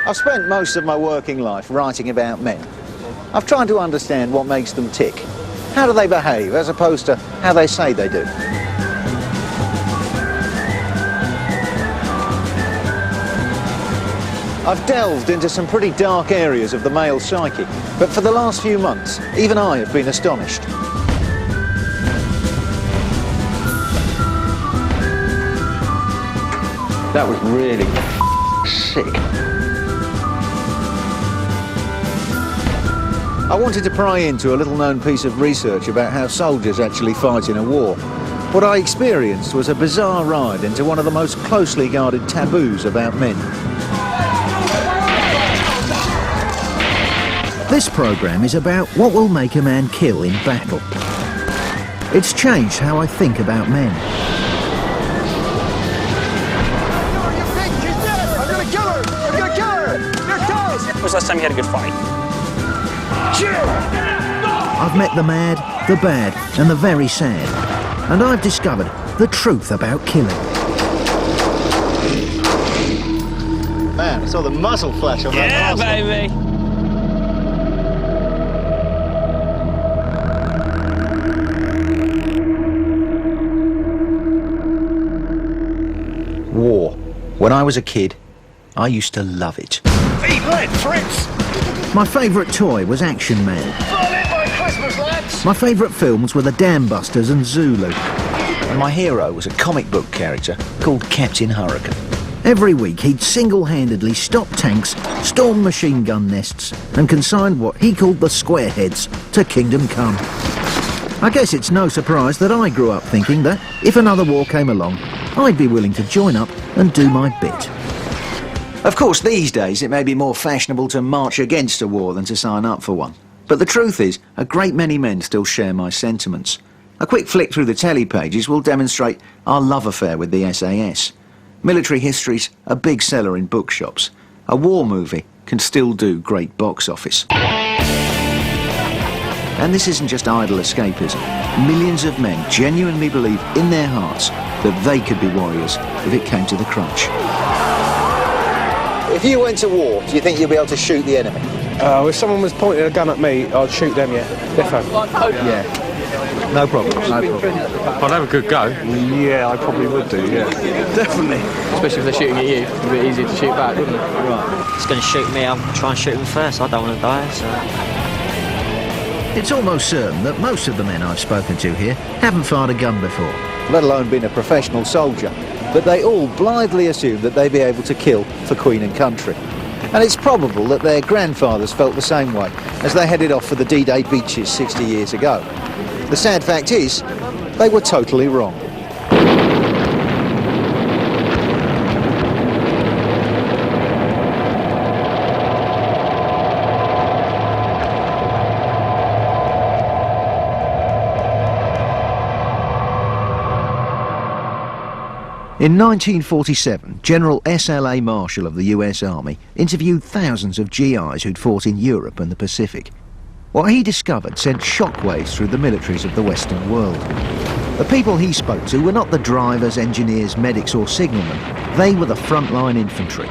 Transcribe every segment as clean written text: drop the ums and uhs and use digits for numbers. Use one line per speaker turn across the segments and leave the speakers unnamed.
I've spent most of my working life writing about men. I've tried to understand what makes them tick. How do they behave as opposed to how they say they do? I've delved into some pretty dark areas of the male psyche, but for the last few months, even I have been astonished. That was really sick. I wanted to pry into a little-known piece of research about how soldiers actually fight in a war. What I experienced was a bizarre ride into one of the most closely guarded taboos about men.
This programme is about what will make a man kill in battle. It's changed how I think about men.
When was the last time you had a good fight?
I've met the mad, the bad and the very sad. And I've discovered the truth about killing.
Man, I saw the muzzle flash on that.
Yeah, baby!
War. When I was a kid, I used to love it.
Eat lead, Fritz!
My favourite toy was Action Man.
Fall in by Christmas, lads!
My favourite films were The Dam Busters and Zulu.
And my hero was a comic book character called Captain Hurricane.
Every week he'd single-handedly stop tanks, storm machine gun nests and consign what he called the squareheads to Kingdom Come. I guess it's no surprise that I grew up thinking that if another war came along, I'd be willing to join up and do my bit.
Of course, these days it may be more fashionable to march against a war than to sign up for one. But the truth is, a great many men still share my sentiments. A quick flick through the telly pages will demonstrate our love affair with the SAS. Military history's a big seller in bookshops. A war movie can still do great box office. And this isn't just idle escapism. Millions of men genuinely believe in their hearts that they could be warriors if it came to the crunch. If you went to war, do you think you'd be able to shoot the enemy?
If someone was pointing a gun at me, I'd shoot them, yeah. Defo.
Yeah. No problem, no problem.
I'd have a good go.
Yeah, I probably would do, yeah. Definitely.
Especially if they're shooting at you, it'd be a bit easier to shoot back, wouldn't it?
Right.
It's going to shoot me, I'll try and shoot him first. I don't want to die, so...
It's almost certain that most of the men I've spoken to here haven't fired a gun before.
Let alone been a professional soldier. But they all blithely assume that they'd be able to kill for Queen and country. And it's probable that their grandfathers felt the same way as they headed off for the D-Day beaches 60 years ago. The sad fact is, they were totally wrong.
In 1947, General S.L.A. Marshall of the US Army interviewed thousands of GIs who'd fought in Europe and the Pacific. What he discovered sent shockwaves through the militaries of the Western world. The people he spoke to were not the drivers, engineers, medics or signalmen. They were the frontline infantry.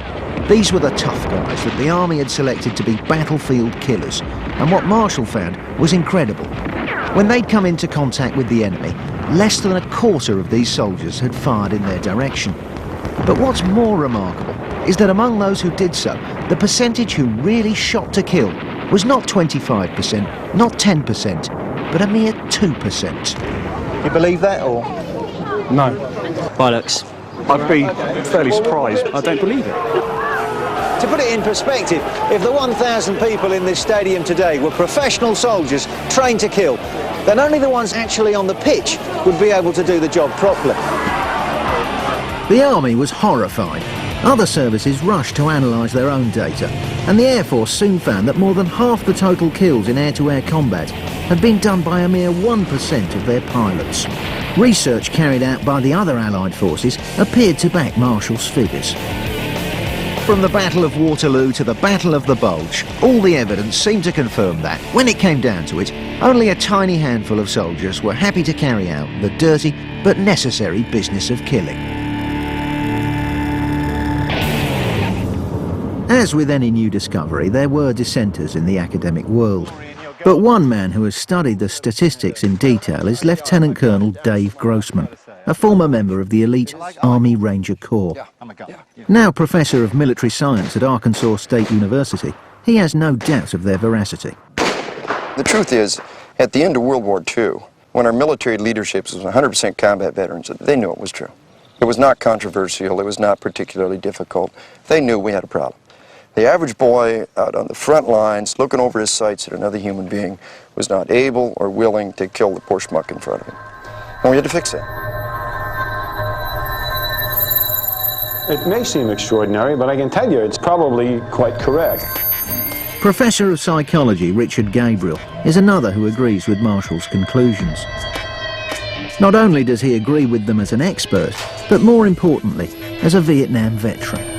These were the tough guys that the Army had selected to be battlefield killers. And what Marshall found was incredible. When they'd come into contact with the enemy, less than a quarter of these soldiers had fired in their direction. But what's more remarkable is that among those who did so, the percentage who really shot to kill was not 25%, not 10%, but a mere 2%.
You believe that, or?
No.
Bollocks.
I'd be fairly surprised. I don't believe it.
To put it in perspective, if the 1,000 people in this stadium today were professional soldiers trained to kill, then only the ones actually on the pitch would be able to do the job properly.
The Army was horrified. Other services rushed to analyse their own data, and the Air Force soon found that more than half the total kills in air-to-air combat had been done by a mere 1% of their pilots. Research carried out by the other Allied forces appeared to back Marshall's figures. From the Battle of Waterloo to the Battle of the Bulge, all the evidence seemed to confirm that, when it came down to it, only a tiny handful of soldiers were happy to carry out the dirty but necessary business of killing. As with any new discovery, there were dissenters in the academic world. But one man who has studied the statistics in detail is Lieutenant Colonel Dave Grossman, a former member of the elite Army Ranger Corps. Now Professor of Military Science at Arkansas State University, he has no doubt of their veracity.
The truth is, at the end of World War II, when our military leadership was 100% combat veterans, they knew it was true. It was not controversial, it was not particularly difficult. They knew we had a problem. The average boy out on the front lines, looking over his sights at another human being, was not able or willing to kill the poor schmuck in front of him. And we had to fix that.
It may seem extraordinary, but I can tell you it's probably quite correct.
Professor of Psychology Richard Gabriel is another who agrees with Marshall's conclusions. Not only does he agree with them as an expert, but more importantly, as a Vietnam veteran.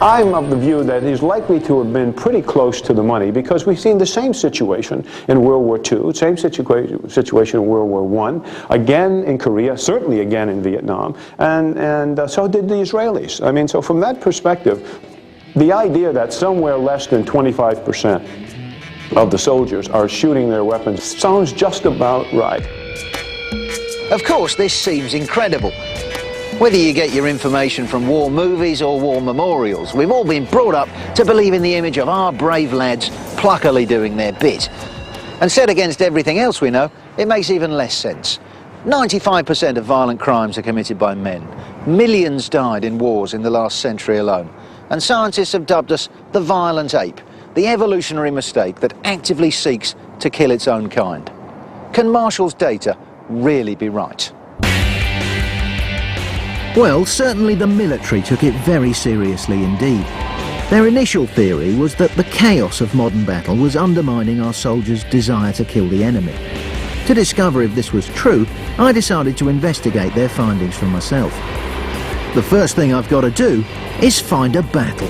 I'm of the view that he's likely to have been pretty close to the money because we've seen the same situation in World War II, same situation in World War I, again in Korea, certainly again in Vietnam, and so did the Israelis. I mean, so from that perspective, the idea that somewhere less than 25% of the soldiers are shooting their weapons sounds just about right.
Of course, this seems incredible. Whether you get your information from war movies or war memorials, we've all been brought up to believe in the image of our brave lads pluckily doing their bit. And set against everything else we know, it makes even less sense. 95% of violent crimes are committed by men. Millions died in wars in the last century alone. And scientists have dubbed us the violent ape, the evolutionary mistake that actively seeks to kill its own kind. Can Marshall's data really be right?
Well, certainly the military took it very seriously indeed. Their initial theory was that the chaos of modern battle was undermining our soldiers' desire to kill the enemy. To discover if this was true, I decided to investigate their findings for myself. The first thing I've got to do is find a battle.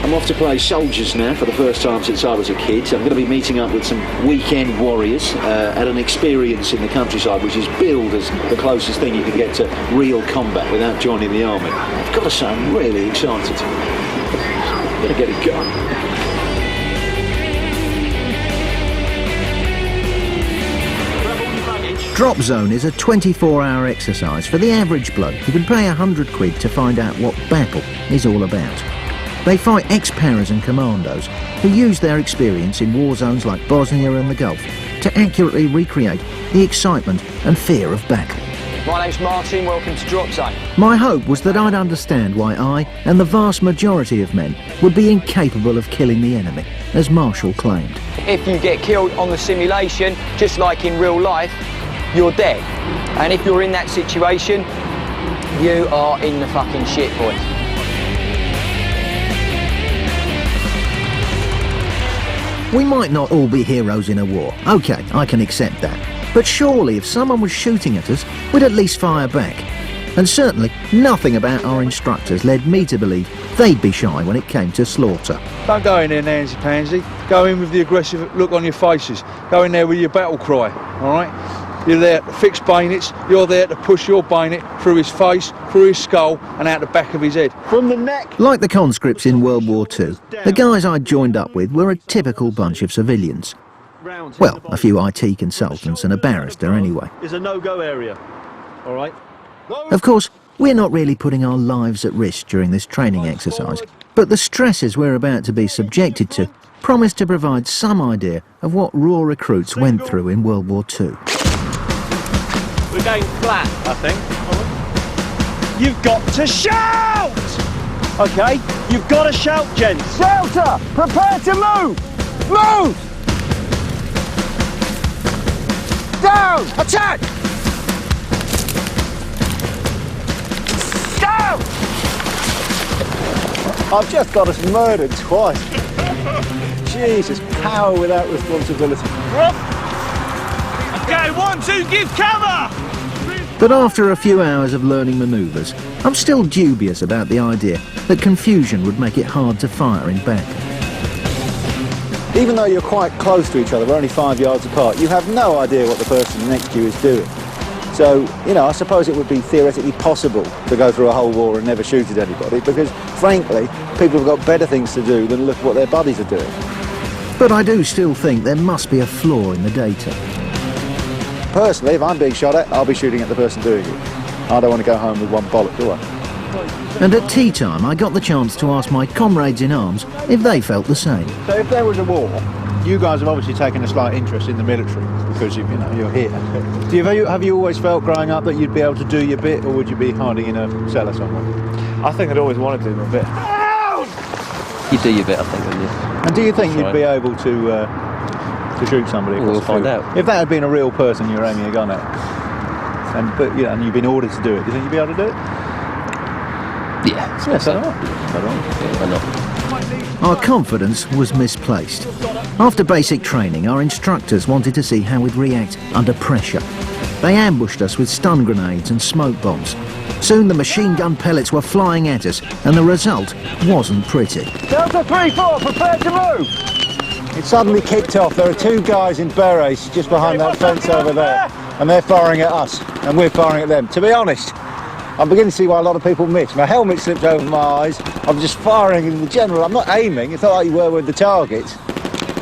I'm off to play soldiers now for the first time since I was a kid. I'm going to be meeting up with some weekend warriors at an experience in the countryside which is billed as the closest thing you can get to real combat without joining the army. I've got to say, I'm really excited. I'm going to get it going.
Drop Zone is a 24-hour exercise for the average bloke who can pay £100 to find out what battle is all about. They fight ex-paras and commandos who use their experience in war zones like Bosnia and the Gulf to accurately recreate the excitement and fear of battle.
My name's Martin, welcome to Drop Zone.
My hope was that I'd understand why I and the vast majority of men would be incapable of killing the enemy, as Marshall claimed.
If you get killed on the simulation, just like in real life, you're dead. And if you're in that situation, you are in the fucking shit, boys.
We might not all be heroes in a war. OK, I can accept that. But surely if someone was shooting at us, we'd at least fire back. And certainly nothing about our instructors led me to believe they'd be shy when it came to slaughter.
Don't go in there nancy-pansy. Go in with the aggressive look on your faces. Go in there with your battle cry, all right? You're there to fix bayonets, you're there to push your bayonet through his face, through his skull and out the back of his head. From the neck!
Like the conscripts in World War II, the guys I'd joined up with were a typical bunch of civilians. Well, a few IT consultants and a barrister anyway.
Is a no-go area, all right?
Of course, we're not really putting our lives at risk during this training exercise, but the stresses we're about to be subjected to promise to provide some idea of what raw recruits went through in World War II.
We're going flat, I think. You've got to shout! Okay, you've got to shout, gents.
Shelter! Prepare to move! Move! Down! Attack! Down!
I've just got us murdered twice. Jesus, power without responsibility.
Okay, 1, 2, give cover!
But after a few hours of learning manoeuvres, I'm still dubious about the idea that confusion would make it hard to fire in battle.
Even though you're quite close to each other, we're only 5 yards apart, you have no idea what the person next to you is doing. So, you know, I suppose it would be theoretically possible to go through a whole war and never shoot at anybody, because, frankly, people have got better things to do than look at what their buddies are doing.
But I do still think there must be a flaw in the data.
Personally, if I'm being shot at, I'll be shooting at the person doing it. I don't want to go home with one bollock, do I?
And at tea time, I got the chance to ask my comrades in arms if they felt the same.
So if there was a war, you guys have obviously taken a slight interest in the military because you know you're here. Have you always felt growing up that you'd be able to do your bit, or would you be hiding in a cellar somewhere?
I think I'd always want to do my bit.
You do your bit, I think, wouldn't you?
And do you think you'd be able to shoot somebody?
We'll find out.
If that had been a real person you're aiming a gun at, and you've been ordered to do it, do you think you'd be able to do it?
Yeah,
Yeah, so
Yeah, why not?
Our confidence was misplaced. After basic training, our instructors wanted to see how we'd react under pressure. They ambushed us with stun grenades and smoke bombs. Soon the machine gun pellets were flying at us, and the result wasn't pretty.
Delta 3-4, prepare to move!
it suddenly kicked off. There are two guys in berets just behind that fence over there, and they're firing at us, and we're firing at them. To be honest, I'm beginning to see why a lot of people miss. My helmet slipped over my eyes. I'm just firing in the general. I'm not aiming. It's not like you were with the target.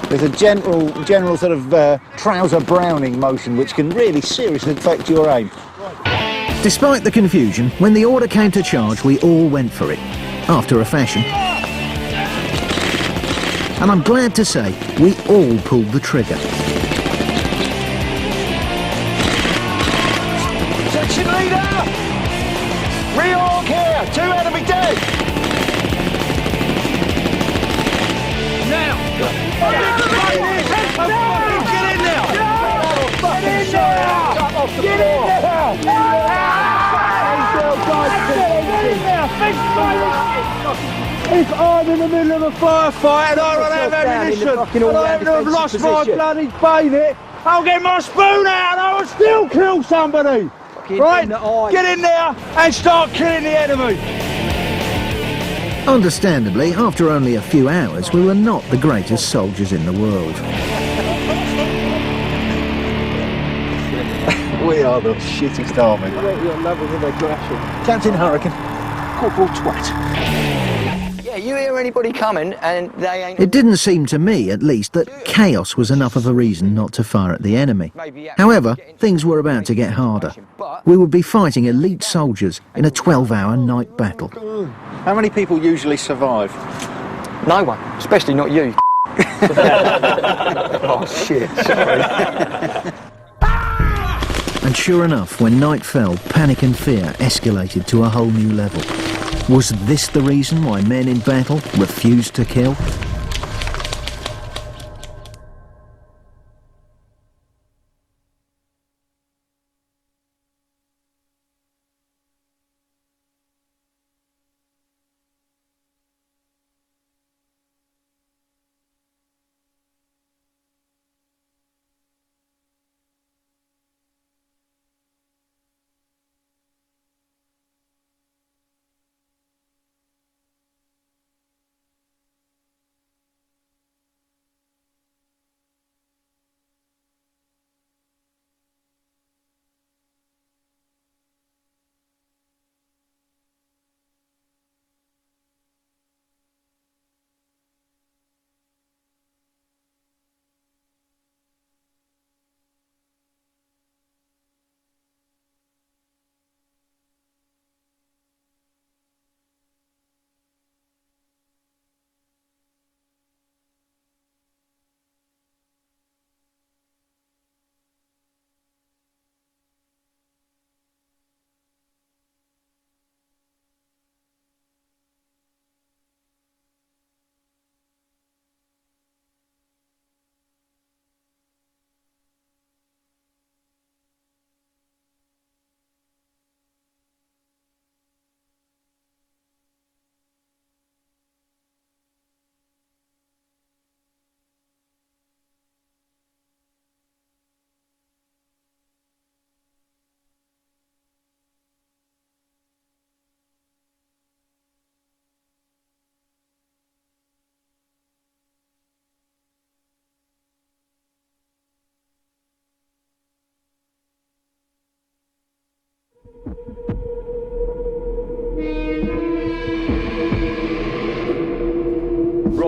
There's a general sort of trouser browning motion which can really seriously affect your aim.
Despite the confusion, when the order came to charge, we all went for it, after a fashion. And I'm glad to say, we all pulled the trigger.
Section leader! Reorg here! 2 enemy dead! Now! Get in there! Get in there! If I'm in the middle of a firefight and I run out of ammunition and I haven't have lost my bloody bayonet, I'll get my spoon out and I will still kill somebody! Right? Get in there and start killing the enemy!
Understandably, after only a few hours, we were not the greatest soldiers in the world.
We are the shittest army. Captain Hurricane, Corporal Twat.
Yeah, you hear anybody coming and they ain't...
It didn't seem to me, at least, that chaos was enough of a reason not to fire at the enemy. However, things were about to get harder. We would be fighting elite soldiers in a 12-hour night battle.
How many people usually survive?
No one, especially not you.
Oh shit, sorry.
And sure enough, when night fell, panic and fear escalated to a whole new level. Was this the reason why men in battle refused to kill?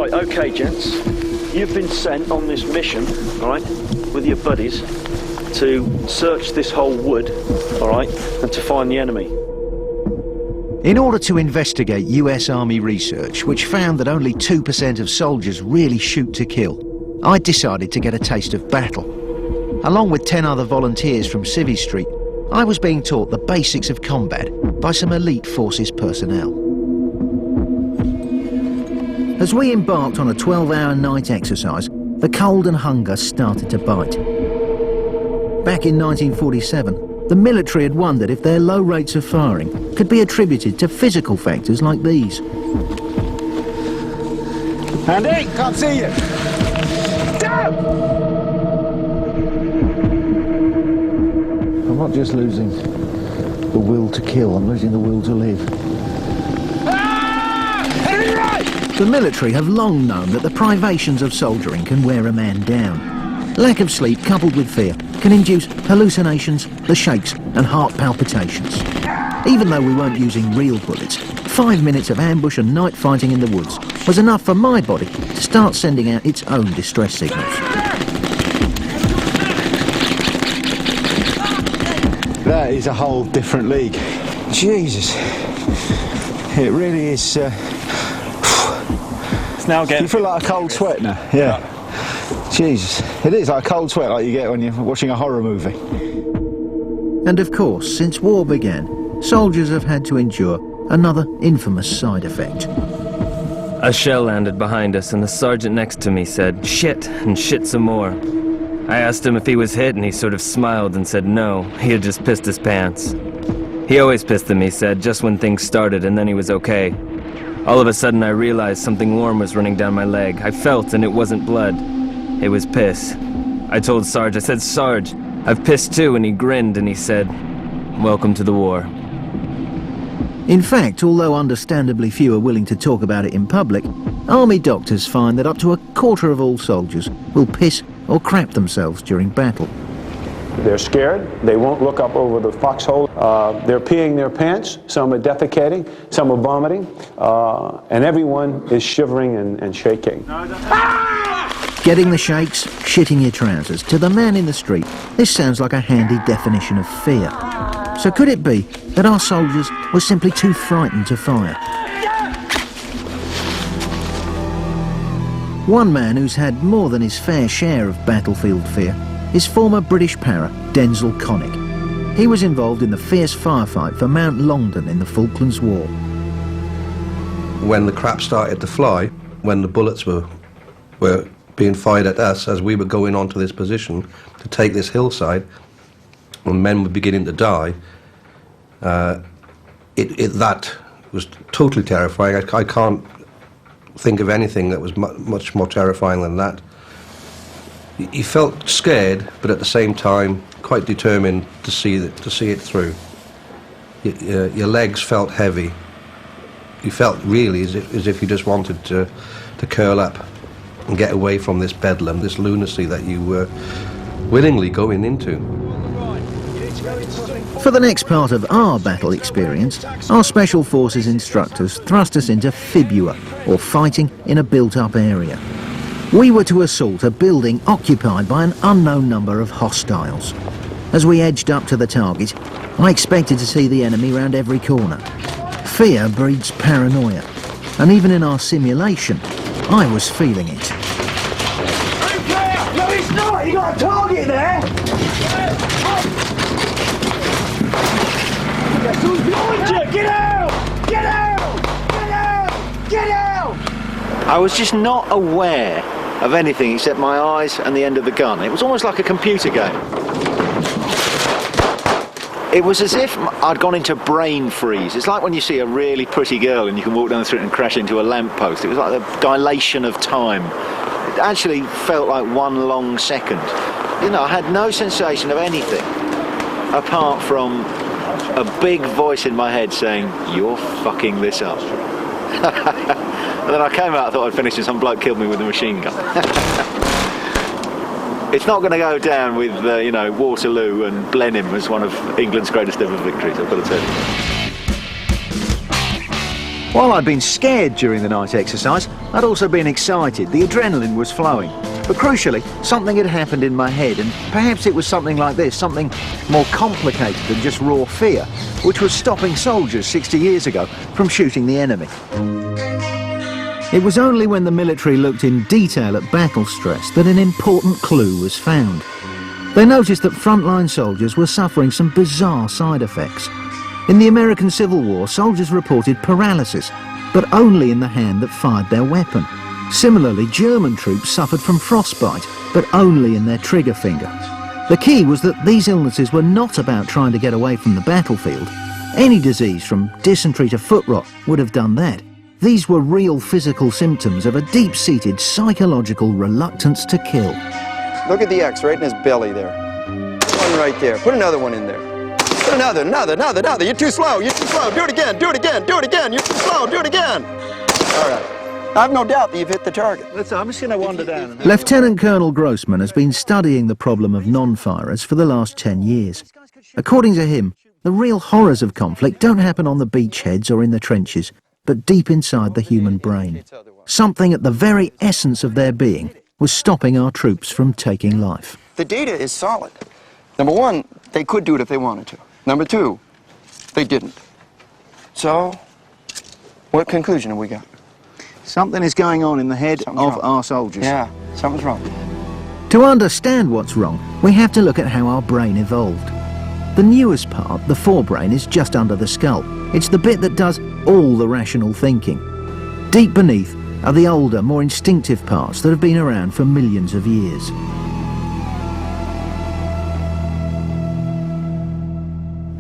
Right, okay, gents. You've been sent on this mission, all right, with your buddies, to search this whole wood, all right, and to find the enemy.
In order to investigate US Army research, which found that only 2% of soldiers really shoot to kill, I decided to get a taste of battle. Along with 10 other volunteers from Civvy Street, I was being taught the basics of combat by some elite forces personnel. As we embarked on a 12-hour night exercise, the cold and hunger started to bite. Back in 1947, the military had wondered if their low rates of firing could be attributed to physical factors like these.
Andy, can't see you. Down!
I'm not just losing the will to kill, I'm losing the will to live.
The military have long known that the privations of soldiering can wear a man down. Lack of sleep coupled with fear can induce hallucinations, the shakes and heart palpitations. Even though we weren't using real bullets, 5 minutes of ambush and night fighting in the woods was enough for my body to start sending out its own distress signals.
That is a whole different league. Jesus. It really is...
It's now getting...
You feel like a cold sweat now? Yeah. Jesus. It is like a cold sweat like you get when you're watching a horror movie.
And of course, since war began, soldiers have had to endure another infamous side effect.
A shell landed behind us and the sergeant next to me said, "Shit," and shit some more. I asked him if he was hit and he sort of smiled and said no, he had just pissed his pants. He always pissed them, he said, just when things started and then he was okay. All of a sudden I realized something warm was running down my leg. I felt and it wasn't blood. It was piss. I told Sarge, I said, "Sarge, I've pissed too," and he grinned and he said, "Welcome to the war."
In fact, although understandably few are willing to talk about it in public, army doctors find that up to a quarter of all soldiers will piss or crap themselves during battle.
They're scared, they won't look up over the foxhole, they're peeing their pants, some are defecating, some are vomiting, and everyone is shivering and shaking.
Getting the shakes, shitting your trousers, to the man in the street, this sounds like a handy definition of fear. So could it be that our soldiers were simply too frightened to fire? One man who's had more than his fair share of battlefield fear is former British para Denzil Connick. He was involved in the fierce firefight for Mount Longdon in the Falklands War.
When the crap started to fly, when the bullets were being fired at us as we were going onto this position to take this hillside, and men were beginning to die, that was totally terrifying. I can't think of anything that was much more terrifying than that. You felt scared, but at the same time quite determined to see it through. Your legs felt heavy. You felt really as if you just wanted to curl up and get away from this bedlam, this lunacy that you were willingly going into.
For the next part of our battle experience, our Special Forces instructors thrust us into fibua, or fighting in a built-up area. We were to assault a building occupied by an unknown number of hostiles. As we edged up to the target, I expected to see the enemy round every corner. Fear breeds paranoia, and even in our simulation, I was feeling it.
No, it's not! You got a target there! Guess who's behind you? Get out! Get out! Get out! Get out!
I was just not aware of anything except my eyes and the end of the gun. It was almost like a computer game. It was as if I'd gone into brain freeze. It's like when you see a really pretty girl and you can walk down the street and crash into a lamppost. It was like the dilation of time. It actually felt like one long second. You know, I had no sensation of anything apart from a big voice in my head saying, "You're fucking this up." And then I came out, I thought I'd finished and some bloke killed me with a machine gun. It's not going to go down with, you know, Waterloo and Blenheim as one of England's greatest ever victories, I've got to tell you.
While I'd been scared during the night exercise, I'd also been excited. The adrenaline was flowing. But crucially, something had happened in my head, and perhaps it was something like this, something more complicated than just raw fear, which was stopping soldiers 60 years ago from shooting the enemy. It was only when the military looked in detail at battle stress that an important clue was found. They noticed that frontline soldiers were suffering some bizarre side effects. In the American Civil War, soldiers reported paralysis, but only in the hand that fired their weapon. Similarly, German troops suffered from frostbite, but only in their trigger finger. The key was that these illnesses were not about trying to get away from the battlefield. Any disease from dysentery to foot rot would have done that. These were real physical symptoms of a deep-seated psychological reluctance to kill.
Look at the X right in his belly there. One right there. Put another one in there. Put another. You're too slow. You're too slow. Do it again. Do it again. Do it again. You're too slow. Do it again. All right. I have no doubt that you've hit the target.
I'm just going to wander down.
Lieutenant Colonel Grossman has been studying the problem of non-firers for the last 10 years. According to him, the real horrors of conflict don't happen on the beachheads or in the trenches, but deep inside the human brain. Something at the very essence of their being was stopping our troops from taking life.
The data is solid. Number one, they could do it if they wanted to. Number two, they didn't. So, what conclusion have we got?
Something is going on in the head of our soldiers.
Yeah, something's wrong.
To understand what's wrong, we have to look at how our brain evolved. The newest part, the forebrain, is just under the skull. It's the bit that does all the rational thinking. Deep beneath are the older, more instinctive parts that have been around for millions of years.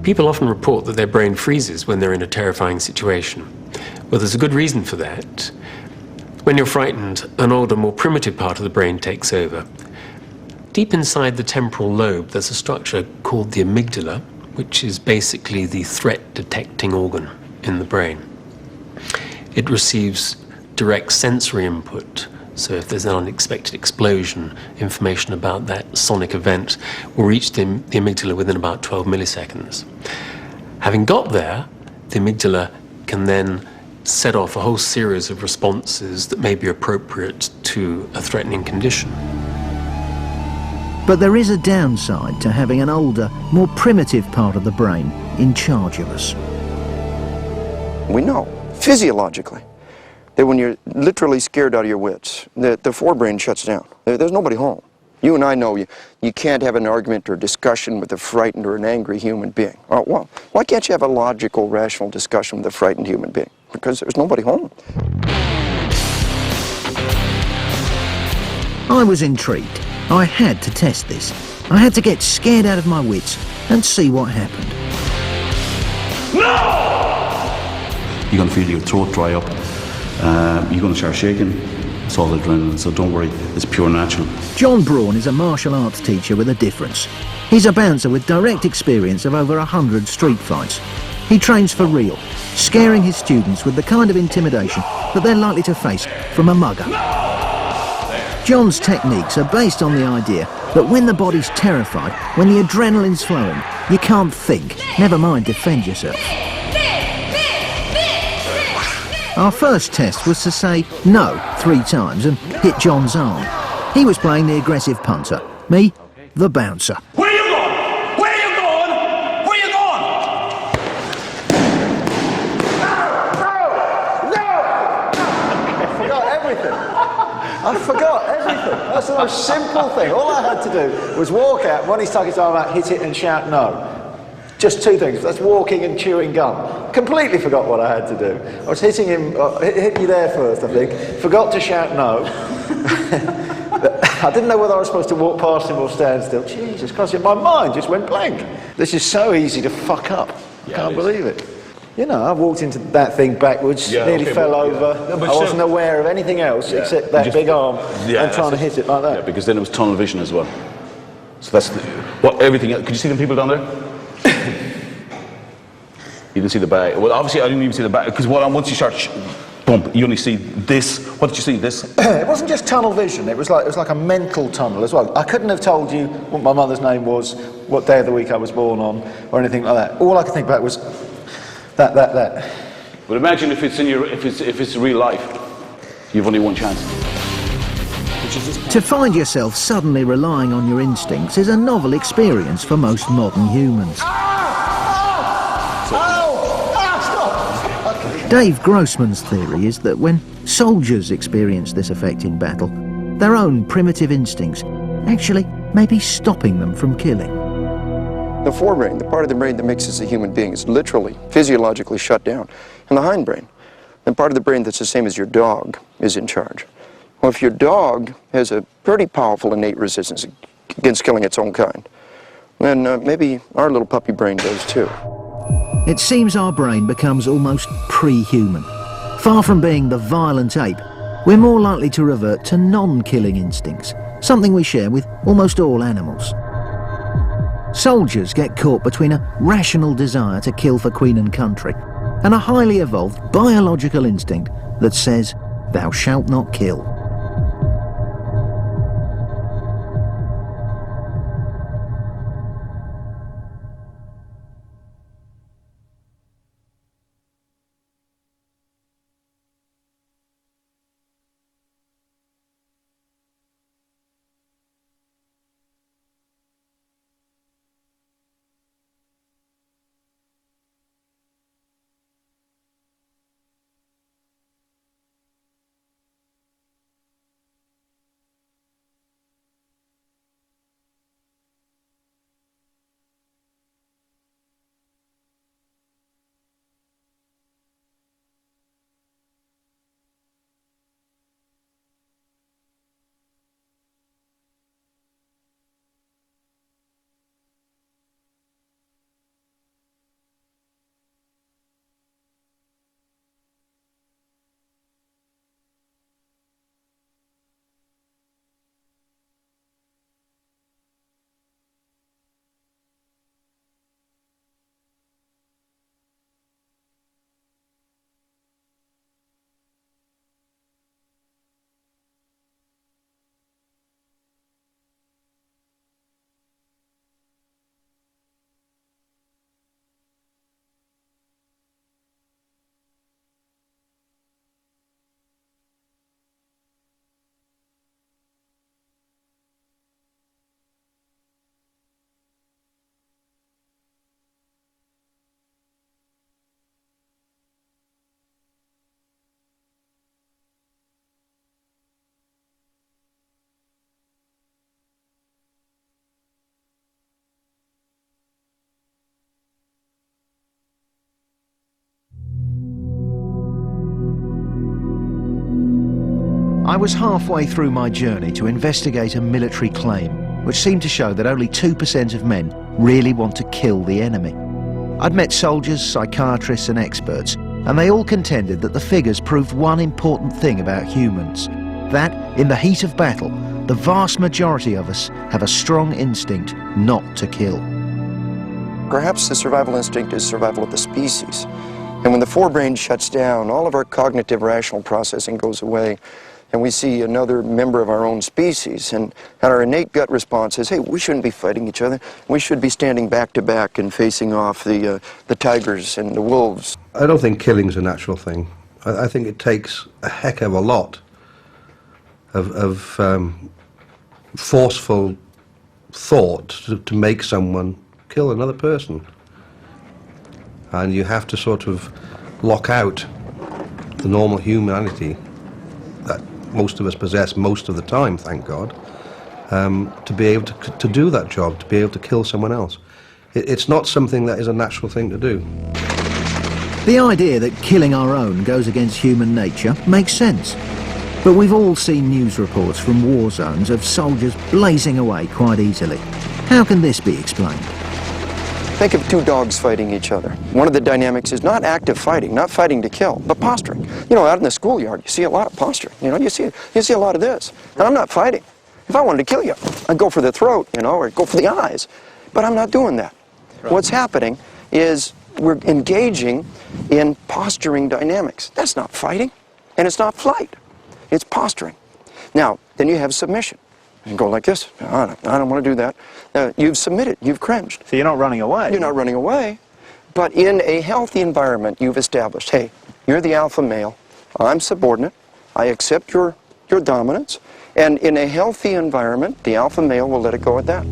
People often report that their brain freezes when they're in a terrifying situation. Well, there's a good reason for that. When you're frightened, an older, more primitive part of the brain takes over. Deep inside the temporal lobe, there's a structure called the amygdala, which is basically the threat-detecting organ in the brain. It receives direct sensory input, so if there's an unexpected explosion, information about that sonic event will reach the amygdala within about 12 milliseconds. Having got there, the amygdala can then set off a whole series of responses that may be appropriate to a threatening condition.
But there is a downside to having an older, more primitive part of the brain in charge of us.
We know, physiologically, that when you're literally scared out of your wits, that the forebrain shuts down. There's nobody home. You and I know you can't have an argument or discussion with a frightened or an angry human being. Well, why can't you have a logical, rational discussion with a frightened human being? Because there's nobody home.
I was intrigued. I had to test this. I had to get scared out of my wits and see what happened.
No! You're going to feel your throat dry up. You're going to start shaking. It's all adrenaline, so don't worry, it's pure natural.
John Braun is a martial arts teacher with a difference. He's a bouncer with direct experience of over 100 street fights. He trains for real, scaring his students with the kind of intimidation that they're likely to face from a mugger. John's techniques are based on the idea that when the body's terrified, when the adrenaline's flowing, you can't think, never mind defend yourself. Our first test was to say no 3 times and hit John's arm. He was playing the aggressive punter, me, the bouncer.
Where you going? Where you going? Where you going?
I forgot everything. I forgot everything. That's the most simple thing. All I had to do was walk out. When he's talking his arm out, hit it and shout no. Just 2 things. That's walking and chewing gum. Completely forgot what I had to do. I was hitting him, hit you there first, I think. Forgot to shout no. I didn't know whether I was supposed to walk past him or stand still. Jesus Christ, my mind just went blank. This is so easy to fuck up. I can't believe it. You know, I walked into that thing backwards, nearly fell over. I wasn't aware of anything else except that big arm and trying to hit it like that.
Yeah, because then it was tunnel vision as well. So that's everything else. Could you see them people down there? You didn't see the bag. Well, obviously I didn't even see the bag because once you start bump, you only see this. What did you see? This?
It wasn't just tunnel vision. It was like a mental tunnel as well. I couldn't have told you what my mother's name was, what day of the week I was born on, or anything like that. All I could think about was that.
But imagine if it's in your, if it's real life, you've only one chance.
To find yourself suddenly relying on your instincts is a novel experience for most modern humans. Dave Grossman's theory is that when soldiers experience this effect in battle, their own primitive instincts actually may be stopping them from killing.
The forebrain, the part of the brain that makes us a human being, is literally, physiologically shut down. And the hindbrain, the part of the brain that's the same as your dog, is in charge. Well, if your dog has a pretty powerful innate resistance against killing its own kind, then maybe our little puppy brain does too.
It seems our brain becomes almost pre-human. Far from being the violent ape, we're more likely to revert to non-killing instincts, something we share with almost all animals. Soldiers get caught between a rational desire to kill for queen and country and a highly evolved biological instinct that says, "Thou shalt not kill." I was halfway through my journey to investigate a military claim which seemed to show that only 2% of men really want to kill the enemy. I'd met soldiers, psychiatrists and experts, and they all contended that the figures proved one important thing about humans, that in the heat of battle, the vast majority of us have a strong instinct not to kill.
Perhaps the survival instinct is survival of the species. And when the forebrain shuts down, all of our cognitive rational processing goes away, and we see another member of our own species, and our innate gut response is, hey, we shouldn't be fighting each other. We should be standing back to back and facing off the tigers and the wolves.
I don't think killing's a natural thing. I think it takes a heck of a lot of forceful thought to make someone kill another person. And you have to sort of lock out the normal humanity that most of us possess most of the time, thank God, to be able to do that job, to be able to kill someone else. It's not something that is a natural thing to do.
The idea that killing our own goes against human nature makes sense. But we've all seen news reports from war zones of soldiers blazing away quite easily. How can this be explained?
Think of two dogs fighting each other. One of the dynamics is not active fighting, not fighting to kill, but posturing. You know, out in the schoolyard, you see a lot of posturing. You know, you see a lot of this. And I'm not fighting. If I wanted to kill you, I'd go for the throat, you know, or go for the eyes. But I'm not doing that. Right. What's happening is we're engaging in posturing dynamics. That's not fighting, and it's not flight. It's posturing. Now, then you have submission. You go like this. I don't want to do that. You've submitted. You've cringed.
So you're not running away.
You're not running away. But in a healthy environment, you've established, hey, You're the alpha male. I'm subordinate. I accept your dominance. And in a healthy environment, the alpha male will let it go at that.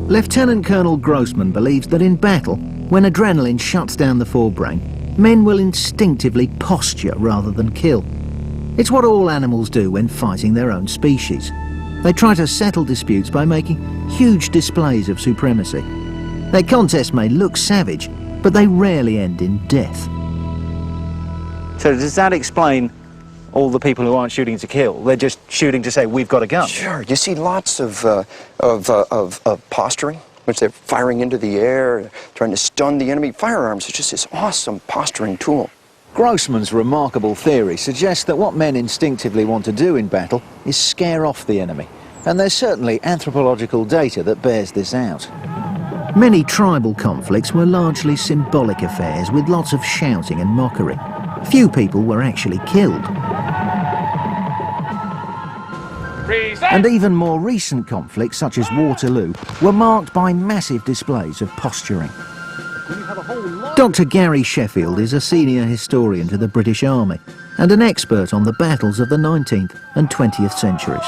Lieutenant Colonel Grossman believes that in battle, when adrenaline shuts down the forebrain, men will instinctively posture rather than kill. It's what all animals do when fighting their own species. They try to settle disputes by making huge displays of supremacy. Their contests may look savage, but they rarely end in death.
So does that explain all the people who aren't shooting to kill? They're just shooting to say, we've got a gun.
Sure. You see lots of posturing, which they're firing into the air, trying to stun the enemy. Firearms is just this awesome posturing tool.
Grossman's remarkable theory suggests that what men instinctively want to do in battle is scare off the enemy. And there's certainly anthropological data that bears this out.
Many tribal conflicts were largely symbolic affairs with lots of shouting and mockery. Few people were actually killed. And even more recent conflicts, such as Waterloo, were marked by massive displays of posturing. Dr. Gary Sheffield is a senior historian to the British Army and an expert on the battles of the 19th and 20th centuries.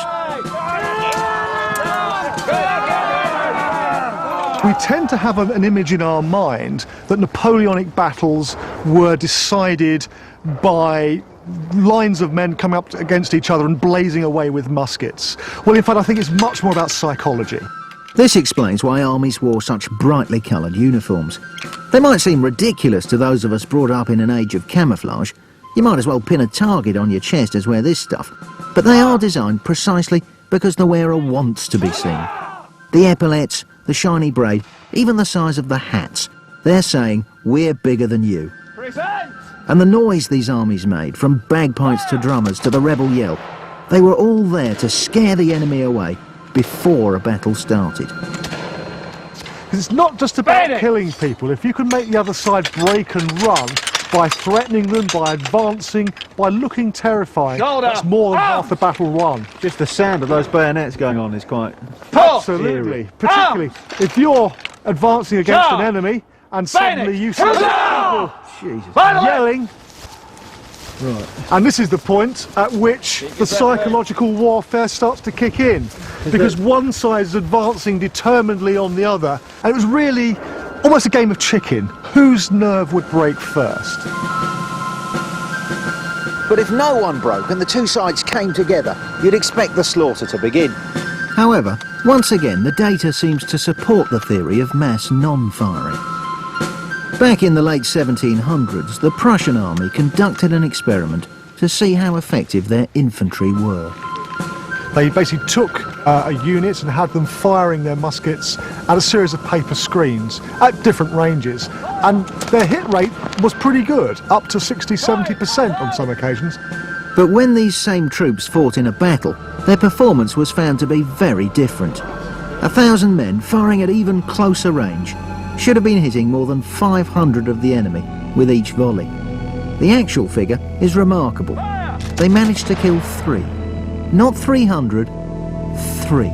We tend to have an image in our mind that Napoleonic battles were decided by lines of men coming up against each other and blazing away with muskets. Well, in fact, I think it's much more about psychology.
This explains why armies wore such brightly coloured uniforms. They might seem ridiculous to those of us brought up in an age of camouflage. You might as well pin a target on your chest as wear this stuff. But they are designed precisely because the wearer wants to be seen. The epaulettes, the shiny braid, even the size of the hats. They're saying, we're bigger than you.
Present!
And the noise these armies made, from bagpipes to drummers to the rebel yell, they were all there to scare the enemy away before a battle started.
It's not just about killing people. If you can make the other side break and run by threatening them, by advancing, by looking terrifying, that's more than half the battle won.
Just the sound of those bayonets going on is quite...
Absolutely.
eerie.
Particularly if you're advancing against an enemy and suddenly you see people yelling.
Right.
And this is the point at which the psychological warfare starts to kick in, because one side is advancing determinedly on the other, and it was really almost a game of chicken. Whose nerve would break first?
But if no one broke and the two sides came together, you'd expect the slaughter to begin.
However, once again, the data seems to support the theory of mass non-firing. Back in the late 1700s, the Prussian army conducted an experiment to see how effective their infantry were.
They basically took a unit and had them firing their muskets at a series of paper screens at different ranges, and their hit rate was pretty good, up to 60–70% on some occasions.
But when these same troops fought in a battle, their performance was found to be very different. 1,000 men firing at even closer range should have been hitting more than 500 of the enemy with each volley. The actual figure is remarkable. They managed to kill 3. Not 300, 3.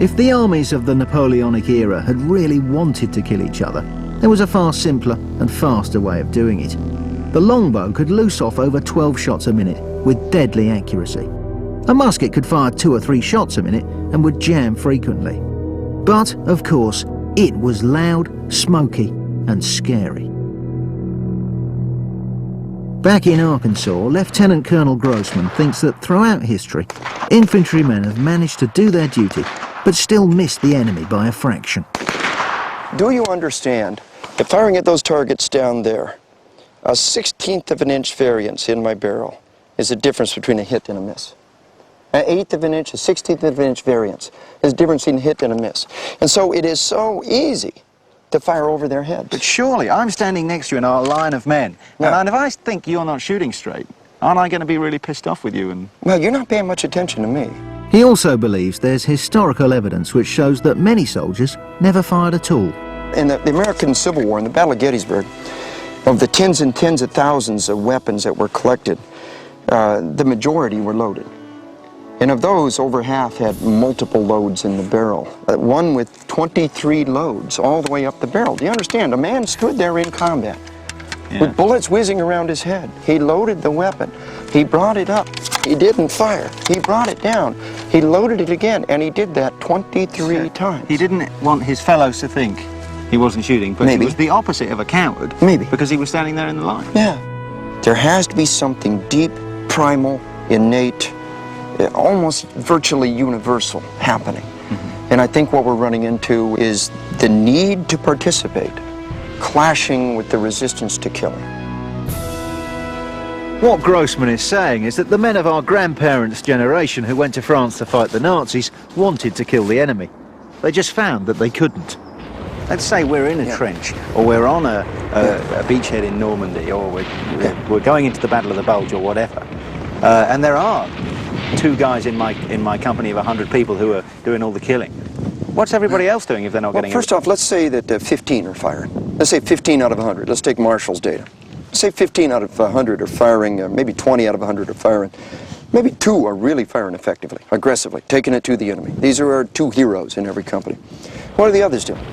If the armies of the Napoleonic era had really wanted to kill each other, there was a far simpler and faster way of doing it. The longbow could loose off over 12 shots a minute with deadly accuracy. A musket could fire 2 or 3 shots a minute and would jam frequently. But, of course, it was loud, smoky and scary. Back in Arkansas, Lieutenant Colonel Grossman thinks that throughout history, infantrymen have managed to do their duty, but still missed the enemy by a fraction.
Do you understand that firing at those targets down there, a 1/16 of an inch variance in my barrel is the difference between a hit and a miss? An 1/8 of an inch, a 1/16 of an inch variance is the difference between a hit and a miss. And so it is so easy to fire over their heads.
But surely, I'm standing next to you in our line of men, and if I think you're not shooting straight, aren't I going to be really pissed off with you? And
well, you're not paying much attention to me.
He also believes there's historical evidence which shows that many soldiers never fired at all.
In the American Civil War, in the Battle of Gettysburg, of the tens and tens of thousands of weapons that were collected, the majority were loaded. And of those, over half had multiple loads in the barrel. One with 23 loads all the way up the barrel. Do you understand? A man stood there in combat with bullets whizzing around his head. He loaded the weapon. He brought it up. He didn't fire. He brought it down. He loaded it again, and he did that 23 times.
He didn't want his fellows to think he wasn't shooting, but he was the opposite of a coward.
Maybe.
Because he was standing there in the line.
Yeah. There has to be something deep, primal, innate, almost virtually universal happening. And I think what we're running into is the need to participate, clashing with the resistance to killing.
What Grossman is saying is that the men of our grandparents' generation who went to France to fight the Nazis wanted to kill the enemy. They just found that they couldn't.
Let's say we're in a trench, or we're on a beachhead in Normandy, or we're going into the Battle of the Bulge, or whatever, and there are 2 guys in my company of 100 people who are doing all the killing. What's everybody else doing if they're not getting?
First off, let's say that 15 are firing. Let's say 15 out of 100. Let's take Marshall's data. Let's say 15 out of 100 are firing, maybe 20 out of 100 are firing. Maybe 2 are really firing effectively, aggressively, taking it to the enemy. These are our 2 heroes in every company. What are the others doing?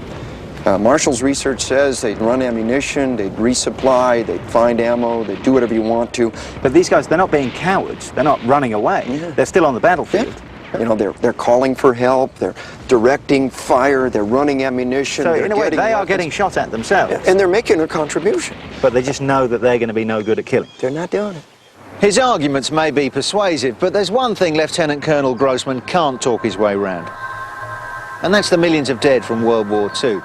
Marshall's research says they'd run ammunition, they'd resupply, they'd find ammo, they'd do whatever you want to.
But these guys, they're not being cowards. They're not running away. They're still on the battlefield.
Yeah. You know, they're calling for help, they're directing fire, they're running ammunition.
So in a way, they are getting shot at themselves.
And they're making a contribution.
But they just know that they're going to be no good at killing.
They're not doing it.
His arguments may be persuasive, but there's one thing Lieutenant Colonel Grossman can't talk his way round. And that's the millions of dead from World War II.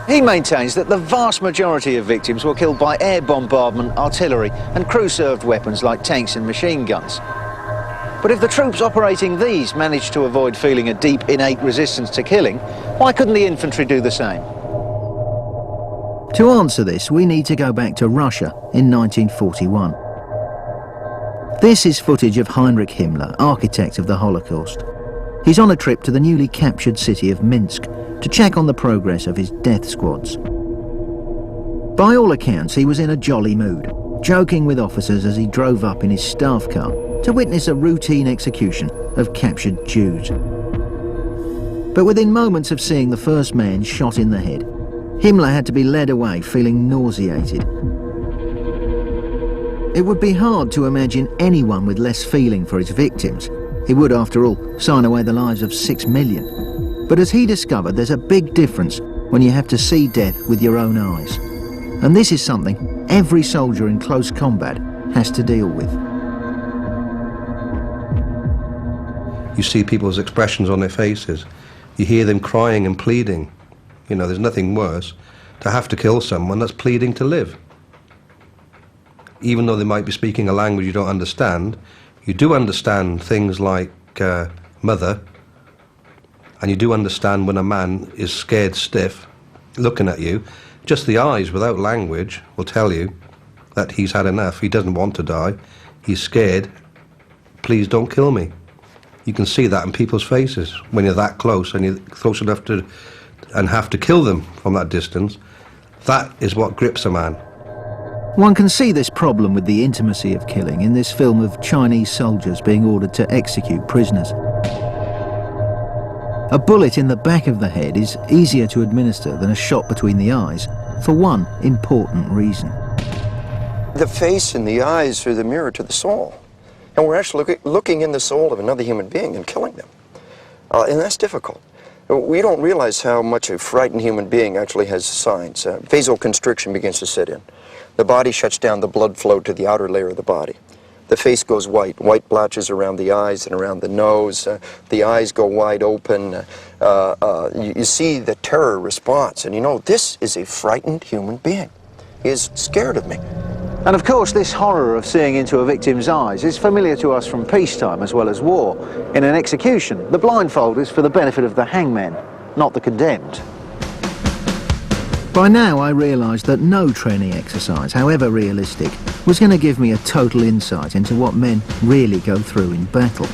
He maintains that the vast majority of victims were killed by air bombardment, artillery and crew-served weapons like tanks and machine guns. But if the troops operating these managed to avoid feeling a deep innate resistance to killing, why couldn't the infantry do the same? To answer this, we need to go back to Russia in 1941. This is footage of Heinrich Himmler, architect of the Holocaust. He's on a trip to the newly captured city of Minsk to check on the progress of his death squads. By all accounts, he was in a jolly mood, joking with officers as he drove up in his staff car to witness a routine execution of captured Jews. But within moments of seeing the first man shot in the head, Himmler had to be led away feeling nauseated. It would be hard to imagine anyone with less feeling for his victims. He would, after all, sign away the lives of 6 million. But as he discovered, there's a big difference when you have to see death with your own eyes. And this is something every soldier in close combat has to deal with.
You see people's expressions on their faces. You hear them crying and pleading. You know, there's nothing worse to have to kill someone that's pleading to live. Even though they might be speaking a language you don't understand, you do understand things like mother, and you do understand when a man is scared stiff, looking at you. Just the eyes, without language, will tell you that he's had enough. He doesn't want to die. He's scared. Please don't kill me. You can see that in people's faces when you're that close and you're close enough to and have to kill them from that distance. That is what grips a man.
One can see this problem with the intimacy of killing in this film of Chinese soldiers being ordered to execute prisoners. A bullet in the back of the head is easier to administer than a shot between the eyes, for one important reason.
The face and the eyes are the mirror to the soul. And we're actually looking in the soul of another human being and killing them. And that's difficult. We don't realize how much a frightened human being actually has signs. Vasoconstriction begins to set in. The body shuts down the blood flow to the outer layer of the body. The face goes white, white blotches around the eyes and around the nose. The eyes go wide open. You see the terror response, and you know this is a frightened human being. He is scared of me.
And of course, this horror of seeing into a victim's eyes is familiar to us from peacetime as well as war. In an execution, the blindfold is for the benefit of the hangman, not the condemned. By now, I realised that no training exercise, however realistic, was going to give me a total insight into what men really go through in battle.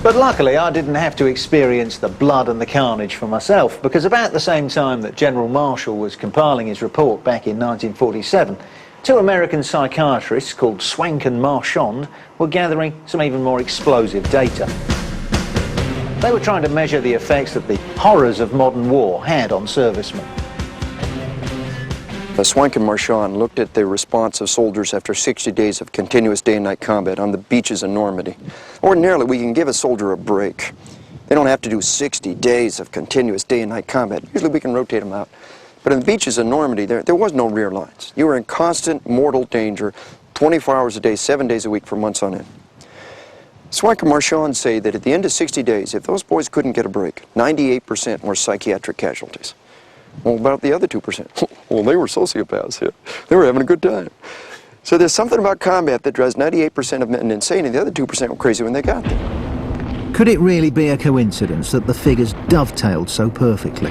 But luckily, I didn't have to experience the blood and the carnage for myself, because about the same time that General Marshall was compiling his report back in 1947,
Two American psychiatrists called Swank and Marchand were gathering some even more explosive data. They were trying to measure the effects that the horrors of modern war had on servicemen.
Swank and Marchand looked at the response of soldiers after 60 days of continuous day and night combat on the beaches in Normandy. Ordinarily, we can give a soldier a break. They don't have to do 60 days of continuous day and night combat. Usually we can rotate them out. But in the beaches in Normandy, there was no rear lines. You were in constant mortal danger 24 hours a day, 7 days a week for months on end. Swank and Marchand say that at the end of 60 days, if those boys couldn't get a break, 98% were psychiatric casualties. Well, about the other 2%? Well, they were sociopaths, yeah. They were having a good time. So there's something about combat that drives 98% of men insane, and the other 2% were crazy when they got there.
Could it really be a coincidence that the figures dovetailed so perfectly?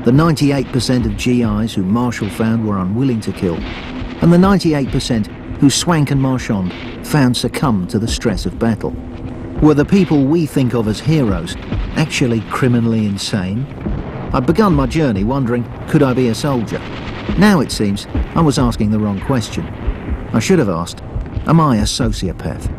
The 98% of GIs who Marshall found were unwilling to kill, and the 98% who Swank and Marchand found succumbed to the stress of battle. Were the people we think of as heroes actually criminally insane? I'd begun my journey wondering, could I be a soldier? Now it seems I was asking the wrong question. I should have asked, am I a sociopath?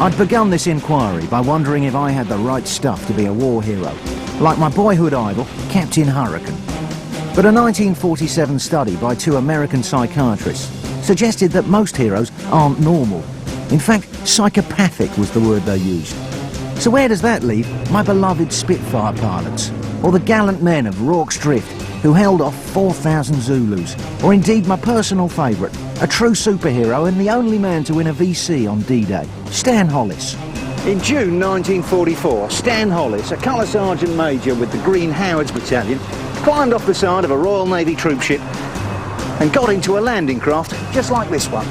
I'd begun this inquiry by wondering if I had the right stuff to be a war hero, like my boyhood idol, Captain Hurricane. But a 1947 study by two American psychiatrists suggested that most heroes aren't normal. In fact, psychopathic was the word they used. So where does that leave my beloved Spitfire pilots, or the gallant men of Rorke's Drift who held off 4,000 Zulus, or indeed my personal favourite, a true superhero and the only man to win a VC on D-Day, Stan Hollis. In June 1944, Stan Hollis, a colour sergeant major with the Green Howards Battalion, climbed off the side of a Royal Navy troopship and got into a landing craft just like this one.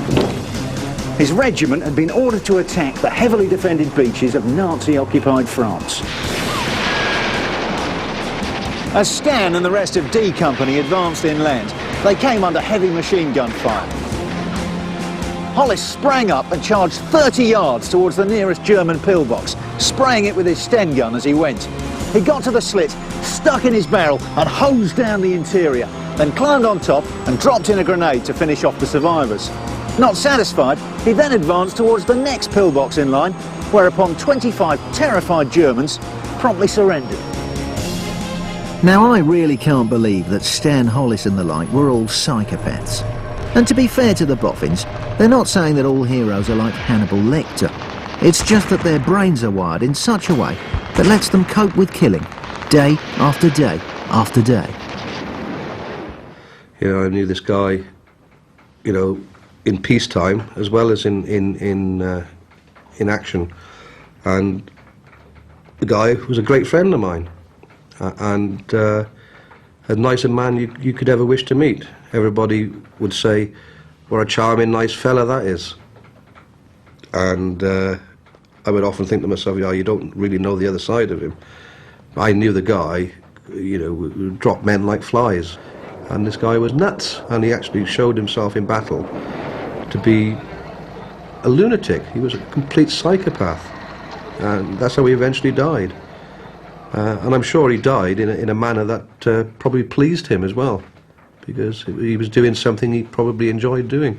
His regiment had been ordered to attack the heavily defended beaches of Nazi-occupied France. As Stan and the rest of D Company advanced inland, they came under heavy machine gun fire. Hollis sprang up and charged 30 yards towards the nearest German pillbox, spraying it with his Sten gun as he went. He got to the slit, stuck in his barrel and hosed down the interior, then climbed on top and dropped in a grenade to finish off the survivors. Not satisfied, he then advanced towards the next pillbox in line, whereupon 25 terrified Germans promptly surrendered. Now I really can't believe that Stan Hollis and the like were all psychopaths. And to be fair to the boffins, they're not saying that all heroes are like Hannibal Lecter. It's just that their brains are wired in such a way that lets them cope with killing, day after day after day.
You know, I knew this guy, you know, in peacetime as well as in action. And the guy was a great friend of mine, and as nice a man you could ever wish to meet. Everybody would say, what a charming, nice fella that is. And I would often think to myself, yeah, you don't really know the other side of him. I knew the guy, you know, would drop men like flies. And this guy was nuts, and he actually showed himself in battle to be a lunatic. He was a complete psychopath, and that's how he eventually died. And I'm sure he died in a manner that probably pleased him as well, because he was doing something he probably enjoyed doing.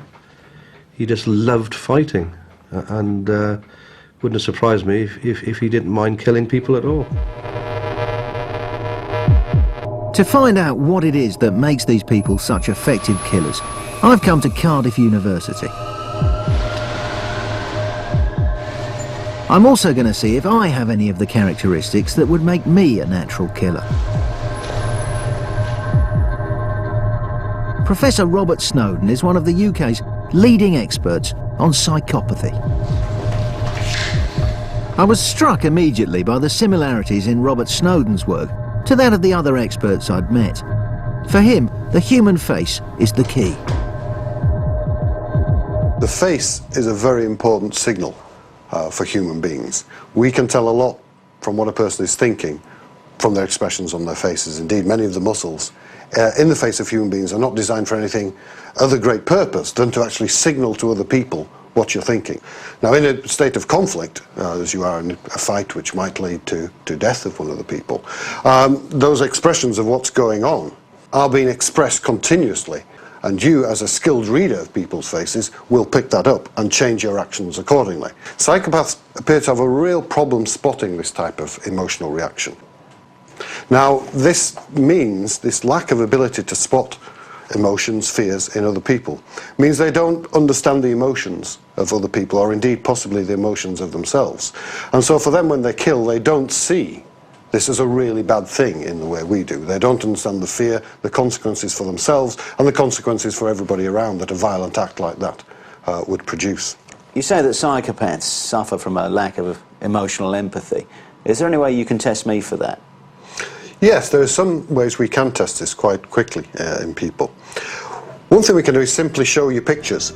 He just loved fighting, and wouldn't have surprised me if he didn't mind killing people at all.
To find out what it is that makes these people such effective killers, I've come to Cardiff University. I'm also going to see if I have any of the characteristics that would make me a natural killer. Professor Robert Snowden is one of the UK's leading experts on psychopathy. I was struck immediately by the similarities in Robert Snowden's work to that of the other experts I'd met. For him, the human face is the key.
The face is a very important signal for human beings. We can tell a lot from what a person is thinking from their expressions on their faces. Indeed, many of the muscles in the face of human beings are not designed for anything other great purpose than to actually signal to other people what you're thinking. Now, in a state of conflict, as you are in a fight which might lead to death of one of the people, those expressions of what's going on are being expressed continuously, and you, as a skilled reader of people's faces, will pick that up and change your actions accordingly. Psychopaths appear to have a real problem spotting this type of emotional reaction. Now, this means, this lack of ability to spot emotions, fears in other people, means they don't understand the emotions of other people, or indeed possibly the emotions of themselves. And so for them, when they kill, they don't see this as a really bad thing in the way we do. They don't understand the fear, the consequences for themselves, and the consequences for everybody around that a violent act like that would produce.
You say that psychopaths suffer from a lack of emotional empathy. Is there any way you can test me for that?
Yes, there are some ways we can test this quite quickly in people. One thing we can do is simply show you pictures.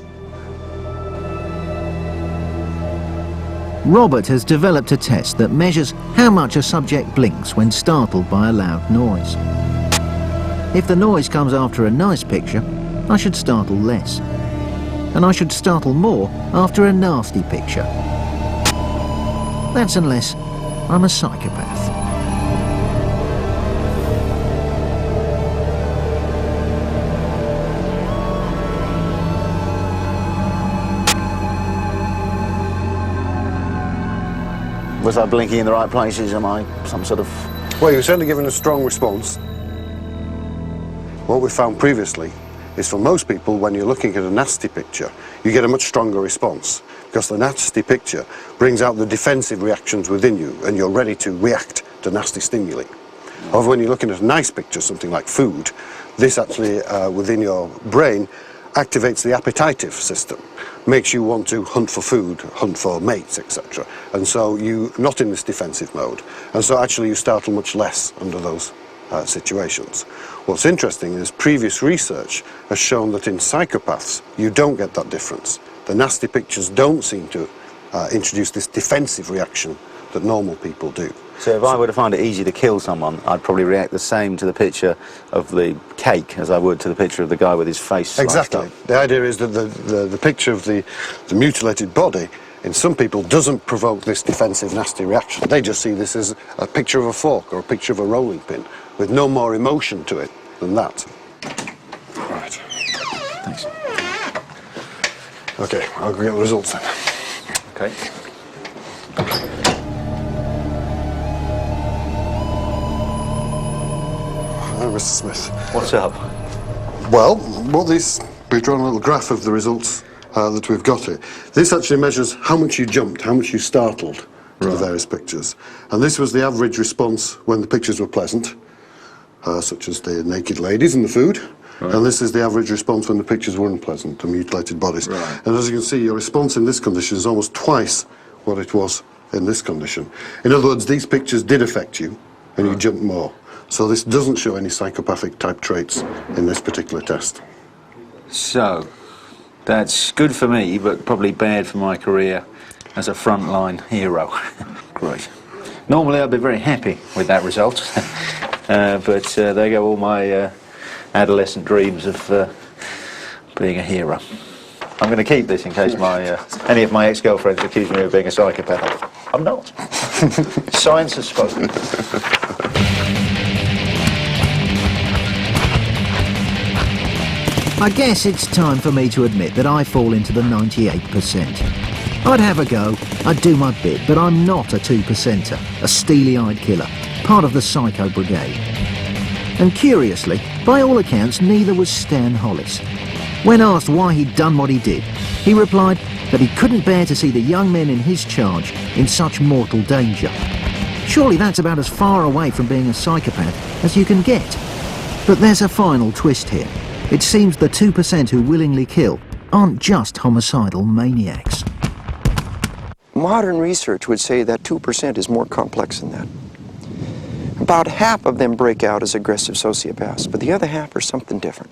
Robert has developed a test that measures how much a subject blinks when startled by a loud noise. If the noise comes after a nice picture, I should startle less. And I should startle more after a nasty picture. That's unless I'm a psychopath.
Was I blinking in the right places? Am I some sort of...
Well, you're certainly giving a strong response. What we found previously is for most people, when you're looking at a nasty picture, you get a much stronger response, because the nasty picture brings out the defensive reactions within you, and you're ready to react to nasty stimuli. However, when you're looking at a nice picture, something like food, this actually, within your brain, activates the appetitive system, makes you want to hunt for food, hunt for mates, etc. And so you're not in this defensive mode. And so actually you startle much less under those situations. What's interesting is previous research has shown that in psychopaths, you don't get that difference. The nasty pictures don't seem to introduce this defensive reaction that normal people do.
So if I were to find it easy to kill someone, I'd probably react the same to the picture of the cake as I would to the picture of the guy with his face sliced
Exactly.
up.
The idea is that the picture of the mutilated body in some people doesn't provoke this defensive nasty reaction. They just see this as a picture of a fork or a picture of a rolling pin with no more emotion to it than that. Right.
Thanks.
Okay, I'll go get the results then.
Okay.
Mr. Smith.
What's up?
Well, we've drawn a little graph of the results that we've got here. This actually measures how much you jumped, how much you startled to the various pictures. And this was the average response when the pictures were pleasant, such as the naked ladies and the food. Right. And this is the average response when the pictures were unpleasant, the mutilated bodies. Right. And as you can see, your response in this condition is almost twice what it was in this condition. In other words, these pictures did affect you and you jumped more. So this doesn't show any psychopathic type traits in this particular test.
So, that's good for me, but probably bad for my career as a frontline hero. Great. Normally I'd be very happy with that result, but there go all my adolescent dreams of being a hero. I'm going to keep this in case any of my ex-girlfriends accuse me of being a psychopath. I'm not. Science has spoken.
I guess it's time for me to admit that I fall into the 98%. I'd have a go, I'd do my bit, but I'm not a 2%er, a steely-eyed killer, part of the Psycho Brigade. And curiously, by all accounts, neither was Stan Hollis. When asked why he'd done what he did, he replied that he couldn't bear to see the young men in his charge in such mortal danger. Surely that's about as far away from being a psychopath as you can get. But there's a final twist here. It seems the 2% who willingly kill aren't just homicidal maniacs.
Modern research would say that 2% is more complex than that. About half of them break out as aggressive sociopaths, but the other half are something different.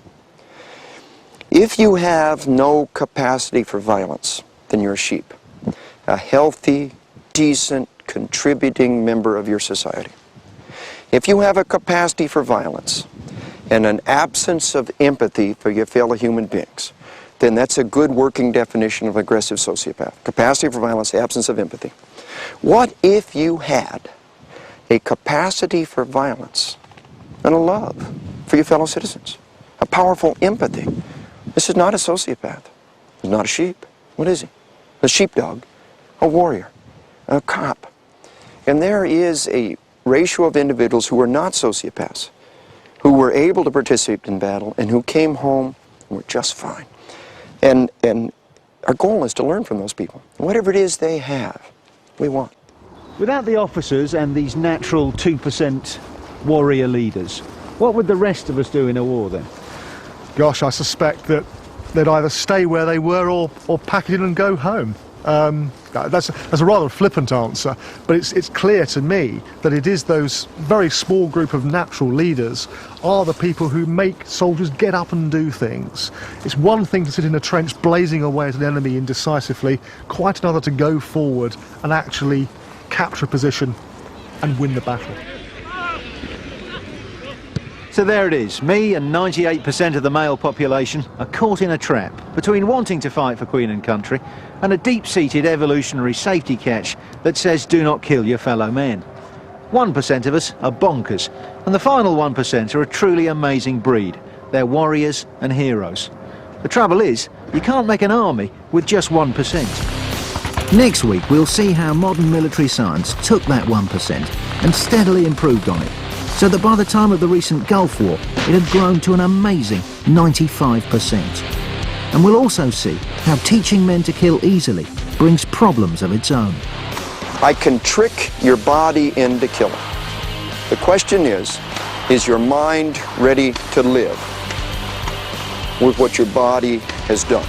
If you have no capacity for violence, then you're a sheep. A healthy, decent, contributing member of your society. If you have a capacity for violence and an absence of empathy for your fellow human beings, then that's a good working definition of aggressive sociopath. Capacity for violence, absence of empathy. What if you had a capacity for violence and a love for your fellow citizens? A powerful empathy. This is not a sociopath. He's not a sheep. What is he? A sheepdog, a warrior, a cop. And there is a ratio of individuals who are not sociopaths, who were able to participate in battle and who came home and were just fine. And our goal is to learn from those people. Whatever it is they have, we want.
Without the officers and these natural 2% warrior leaders, what would the rest of us do in a war then?
Gosh, I suspect that they'd either stay where they were or pack it in and go home. That's a rather flippant answer, but it's clear to me that it is those very small group of natural leaders are the people who make soldiers get up and do things. It's one thing to sit in a trench blazing away at an enemy indecisively, quite another to go forward and actually capture a position and win the battle.
So there it is, me and 98% of the male population are caught in a trap between wanting to fight for Queen and country and a deep-seated evolutionary safety catch that says do not kill your fellow men. 1% of us are bonkers, and the final 1% are a truly amazing breed. They're warriors and heroes. The trouble is, you can't make an army with just 1%.
Next week we'll see how modern military science took that 1% and steadily improved on it, so that by the time of the recent Gulf War, it had grown to an amazing 95%. And we'll also see how teaching men to kill easily brings problems of its own.
I can trick your body into killing. The question is your mind ready to live with what your body has done?